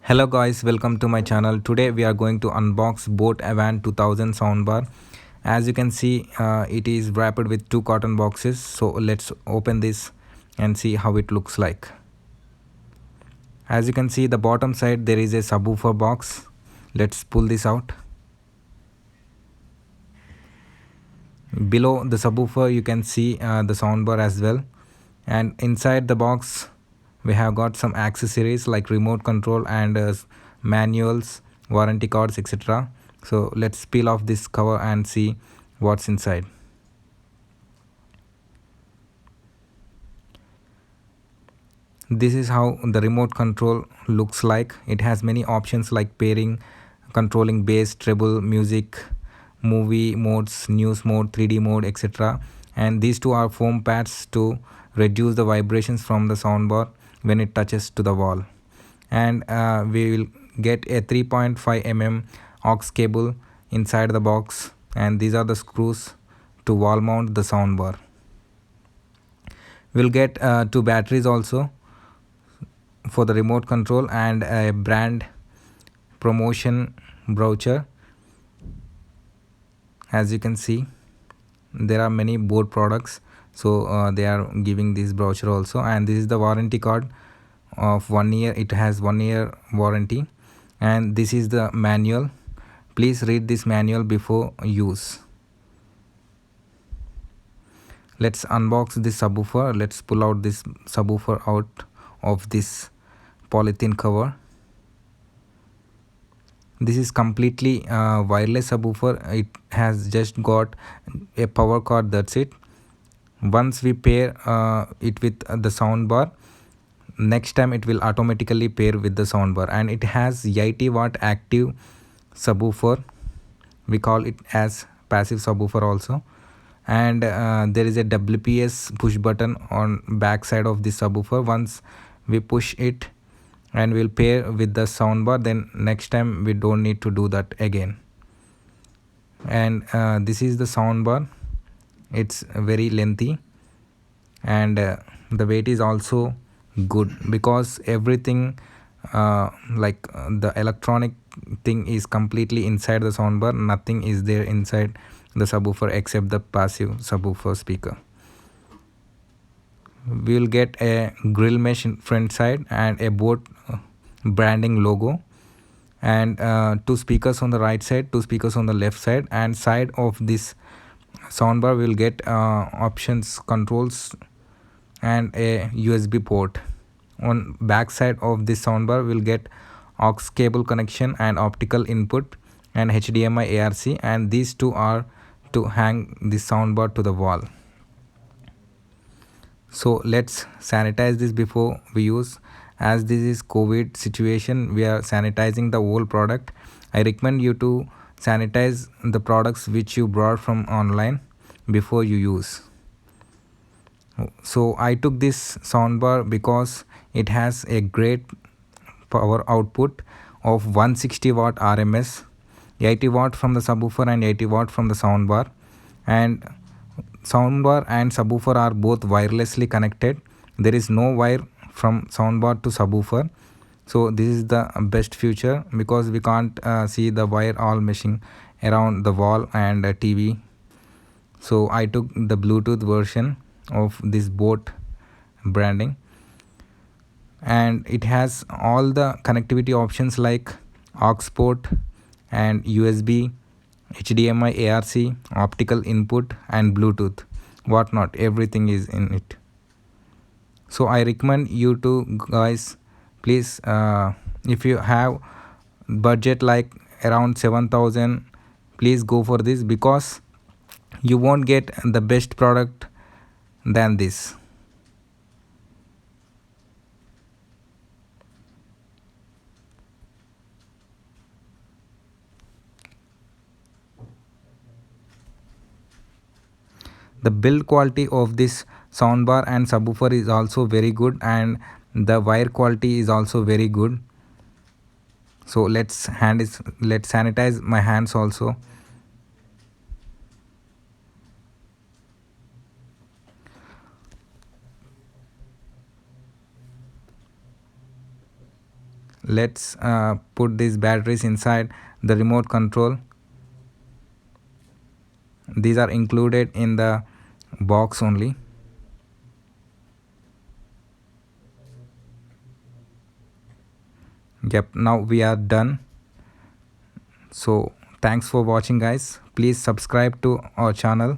Hello guys, welcome to my channel. Today we are going to unbox Boat Avant 2000 soundbar. As you can see, it is wrapped with two cotton boxes. So let's open this and see how it looks like. As you can see, the bottom side there is a subwoofer box. Let's pull this out. Below the subwoofer you can see the soundbar as well, and inside the box we have got some accessories like remote control and manuals, warranty cards, etc. So let's peel off this cover and see what's inside. This is how the remote control looks like. It has many options like pairing, controlling bass, treble, music, movie modes, news mode, 3D mode, etc. And these two are foam pads to reduce the vibrations from the soundbar when it touches to the wall. And we will get a 3.5 mm aux cable inside the box, and these are the screws to wall mount the soundbar. We'll get two batteries also for the remote control and a brand promotion brochure. As you can see, there are many board products, so they are giving this brochure also, and this is the warranty card of 1 year. It has 1 year warranty, and this is the manual. Please read this manual before use. Let's unbox this subwoofer. Let's pull out this subwoofer out of this polythene cover. This is completely wireless subwoofer. It has just got a power cord, that's it. Once we pair it with the sound bar, next time it will automatically pair with the soundbar, and it has 80-watt active subwoofer. We call it as passive subwoofer also. And there is a WPS push button on back side of the subwoofer. Once we push it and we'll pair with the soundbar, then next time we don't need to do that again. And this is the soundbar. It's very lengthy, and the weight is also good because everything the electronic thing is completely inside the soundbar. Nothing is there inside the subwoofer except the passive subwoofer speaker. We will get a grill mesh in front side and a Boat branding logo, and two speakers on the right side, two speakers on the left side, and side of this soundbar we will get options, controls, and a USB port. On back side of this soundbar we'll get aux cable connection and optical input and HDMI ARC, and these two are to hang this soundbar to the wall. So let's sanitize this before we use. As this is COVID situation, we are sanitizing the whole product. I recommend you to sanitize the products which you brought from online before you use. So I took this soundbar because it has a great power output of 160 watt RMS, 80 watt from the subwoofer and 80 watt from the soundbar. And soundbar and subwoofer are both wirelessly connected. There is no wire from soundbar to subwoofer. So this is the best feature because we can't see the wire all meshing around the wall and TV. So I took the Bluetooth version of this Boat branding, and it has all the connectivity options like aux port and USB, HDMI ARC, optical input, and Bluetooth, whatnot. Everything is in it. So I recommend you to guys, please, if you have budget like around 7,000, please go for this because you won't get the best product than this. The build quality of this soundbar and subwoofer is also very good, and the wire quality is also very good. So let's sanitize my hands also. let's put these batteries inside the remote control. These are included in the box only. Yep, now we are done. So thanks for watching guys. Please subscribe to our channel.